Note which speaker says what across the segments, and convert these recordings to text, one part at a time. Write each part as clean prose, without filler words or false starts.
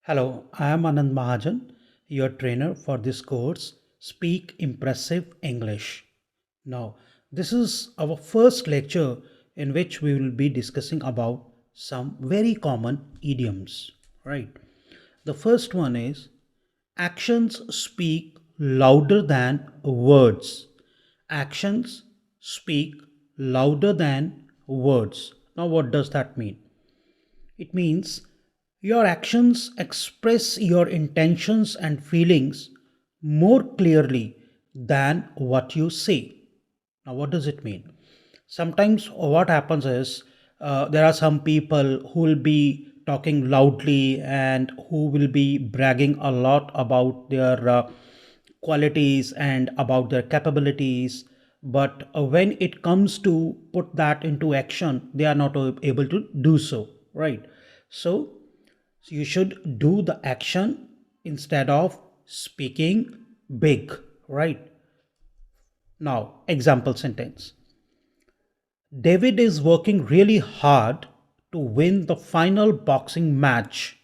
Speaker 1: Hello, I am Anand Mahajan, your trainer for this course, Speak Impressive English. Now, this is our first lecture in which we will be discussing about some very common idioms, right? The first one is actions speak louder than words. Actions speak louder than words. Now, what does that mean? It means your actions express your intentions and feelings more clearly than what you say. Now, what does it mean? Sometimes what happens is there are some people who will be talking loudly and who will be bragging a lot about their qualities and about their capabilities, but when it comes to put that into action they are not able to do so, right? So you should do the action instead of speaking big, right? Now, example sentence: David is working really hard to win the final boxing match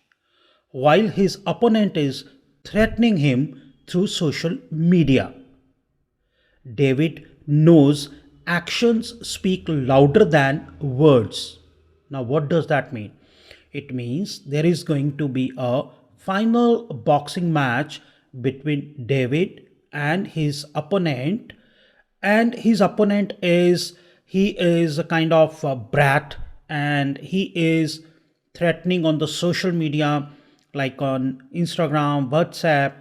Speaker 1: while his opponent is threatening him through social media. David knows actions speak louder than words. Now, what does that mean? It means there is going to be a final boxing match between David and his opponent, and his opponent is he is a kind of a brat, and he is threatening on the social media like on Instagram, WhatsApp,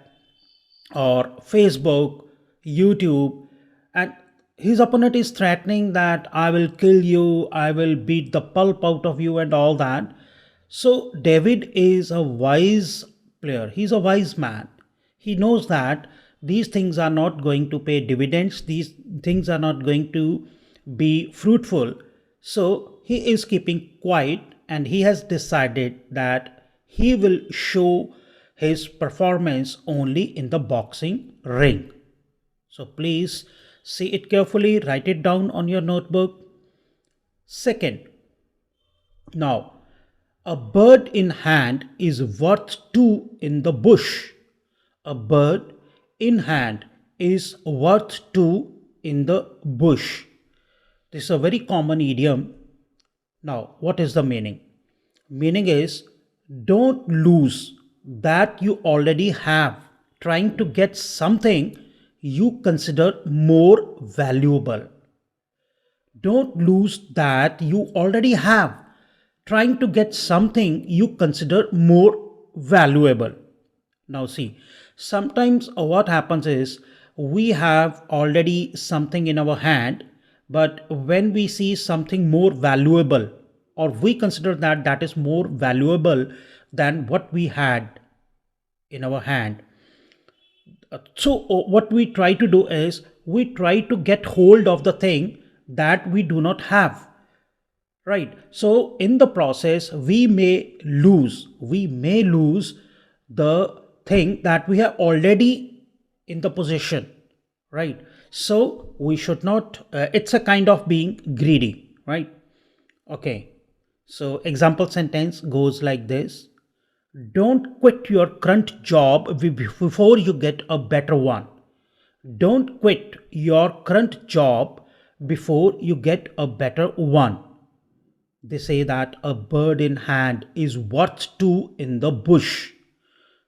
Speaker 1: or Facebook, YouTube, and his opponent is threatening that I will kill you, I will beat the pulp out of you, and all that. So, David is a wise player, he's a wise man. He knows that these things are not going to pay dividends, these things are not going to be fruitful. So, he is keeping quiet and he has decided that he will show his performance only in the boxing ring. So please see it carefully, write it down on your notebook. Second, now, a bird in hand is worth two in the bush. A bird in hand is worth two in the bush. This is a very common idiom. Now, what is the meaning? Meaning is don't lose that you already have trying to get something you consider more valuable. Don't lose that you already have trying to get something you consider more valuable. Now, see, sometimes what happens is we have already something in our hand, but when we see something more valuable, or we consider that that is more valuable than what we had in our hand, so what we try to do is we try to get hold of the thing that we do not have, right? So in the process we may lose the thing that we have already in the possession, right? So we should not it's a kind of being greedy, right? Okay, so example sentence goes like this: don't quit your current job before you get a better one. Don't quit your current job before you get a better one. They say that a bird in hand is worth two in the bush,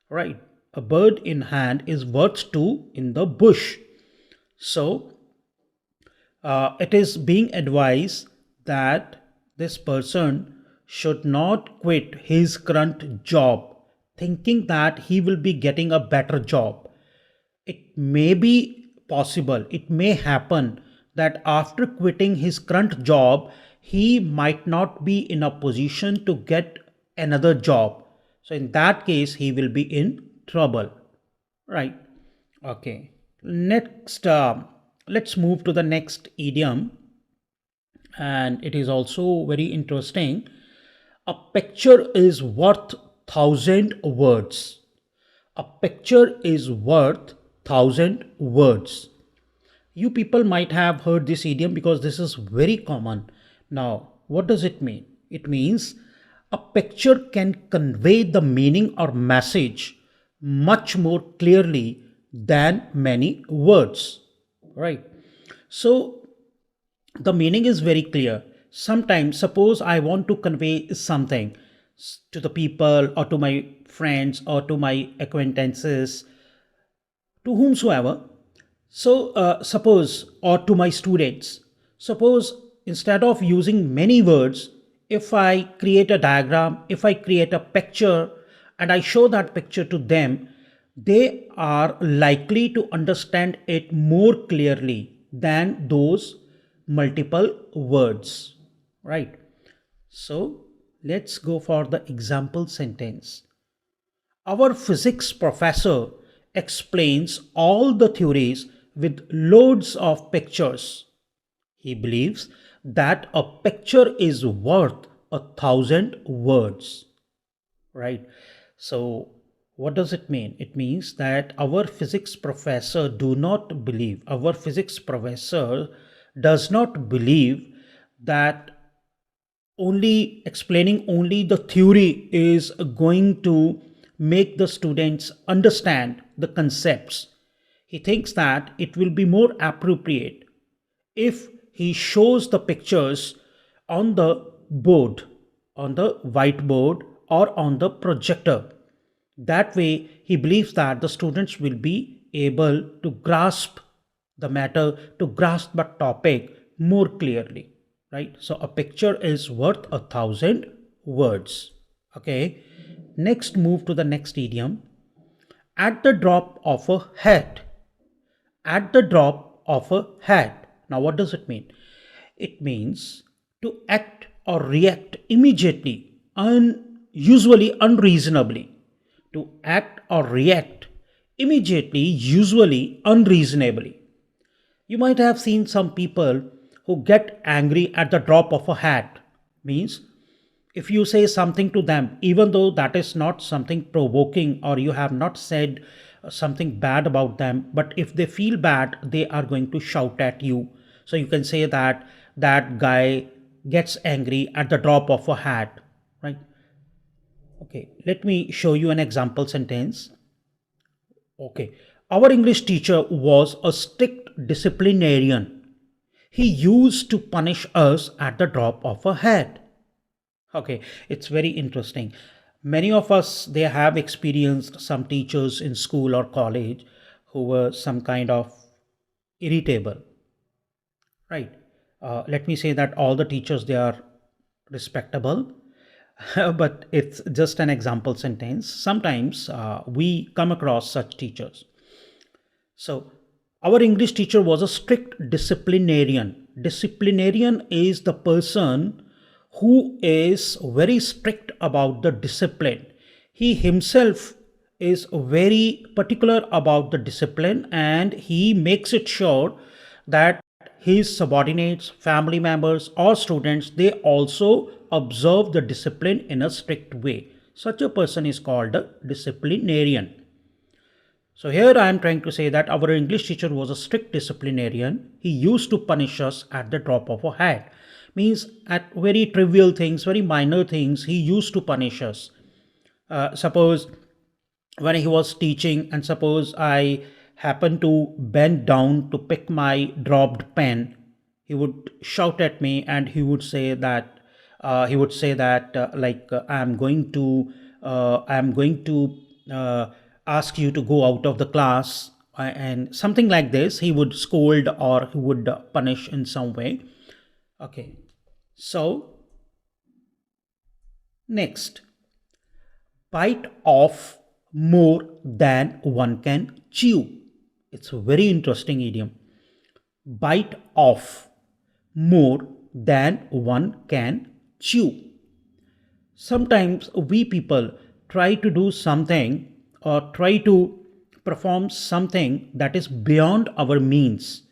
Speaker 1: right? A bird in hand is worth two in the bush. So it is being advised that this person should not quit his current job thinking that he will be getting a better job. It may be possible, it may happen that after quitting his current job, he might not be in a position to get another job. So, in that case, he will be in trouble, right? Okay. Next, let's move to the next idiom, and it is also very interesting. A picture is worth thousand words. A picture is worth thousand words. You people might have heard this idiom because this is very common. Now, what does it mean? It means A picture can convey the meaning or message much more clearly than many words, right? So the meaning is very clear. Sometimes, suppose I want to convey something to the people or to my friends or to my acquaintances, to whomsoever. So, suppose, or to my students, suppose instead of using many words, if I create a diagram, if I create a picture and I show that picture to them, they are likely to understand it more clearly than those multiple words, right? So, let's go for the example sentence. Our physics professor explains all the theories with loads of pictures. He believes that a picture is worth 1,000 words, right? So, what does it mean? It means that our physics professor do not believe, our physics professor does not believe that only explaining only the theory is going to make the students understand the concepts. He thinks that it will be more appropriate if he shows the pictures on the board, on the whiteboard, or on the projector. That way, he believes that the students will be able to grasp the matter, to grasp the topic more clearly, right? So, a picture is worth 1,000 words. Okay, next, move to the next idiom. At the drop of a hat. At the drop of a hat. Now, what does it mean? It means to act or react immediately, usually unreasonably. To act or react immediately, usually unreasonably. You might have seen some people who get angry at the drop of a hat. Means if you say something to them, even though that is not something provoking or you have not said something bad about them, but if they feel bad, they are going to shout at you. So you can say that that guy gets angry at the drop of a hat, right? Okay, let me show you an example sentence. Okay, our English teacher was a strict disciplinarian. He used to punish us at the drop of a hat. Okay, it's very interesting. Many of us they have experienced some teachers in school or college who were some kind of irritable, right? Let me say that all the teachers they are respectable, but it's just an example sentence. Sometimes we come across such teachers. So, our English teacher was a strict disciplinarian. Disciplinarian is the person who is very strict about the discipline. He himself is very particular about the discipline and he makes it sure that his subordinates, family members, or students they also observe the discipline in a strict way. Such a person is called a disciplinarian. So here I am trying to say that our English teacher was a strict disciplinarian. He used to punish us at the drop of a hat. Means at very trivial things, very minor things, he used to punish us. Suppose when he was teaching and suppose I happened to bend down to pick my dropped pen, he would shout at me and he would say that I'm going to ask you to go out of the class and something like this. He would scold or he would punish in some way. Okay, so next, bite off more than one can chew. It's a very interesting idiom. Bite off more than one can chew. Sometimes we people try to do something or try to perform something that is beyond our means.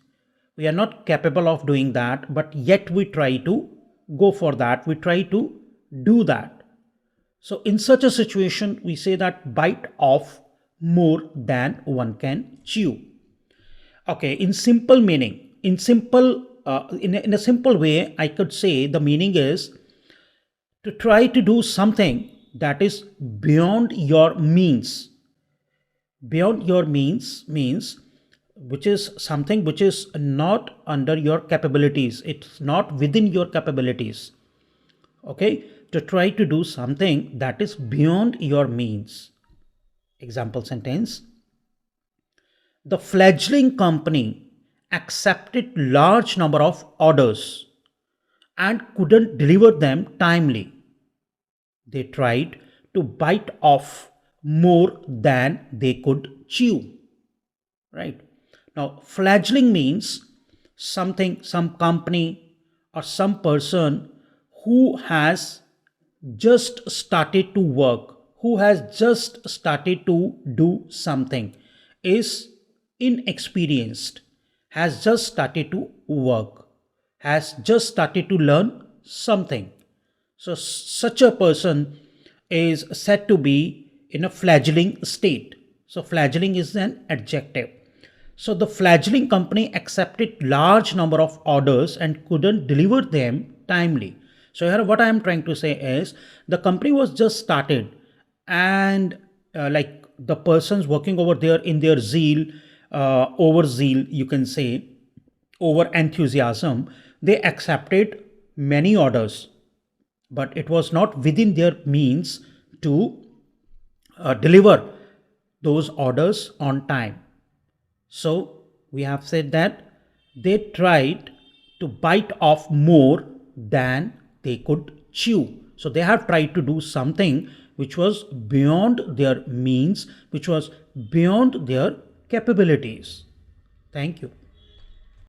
Speaker 1: We are not capable of doing that, but yet we try to go for that. We try to do that. So, in such a situation, we say that bite off more than one can chew. Okay, in simple meaning, in a simple way, I could say the meaning is To try to do something that is beyond your means. Beyond your means which is something which is not under your capabilities. It's not within your capabilities. Okay, to try to do something that is beyond your means. Example sentence: the fledgling company accepted large number of orders and couldn't deliver them timely. They tried to bite off more than they could chew. Right? Now, fledgling means something, some company or some person who has just started to work, who has just started to do something, is inexperienced, has just started to work, has just started to learn something. So, such a person is said to be in a fledgling state. So, fledgling is an adjective. So, the fledgling company accepted large number of orders and couldn't deliver them timely. So, here what I am trying to say is the company was just started, and like the persons working over there in their zeal, over zeal, you can say, over enthusiasm, they accepted many orders, but it was not within their means to deliver those orders on time. So we have said that they tried to bite off more than they could chew. So they have tried to do something which was beyond their means, which was beyond their capabilities. Thank you.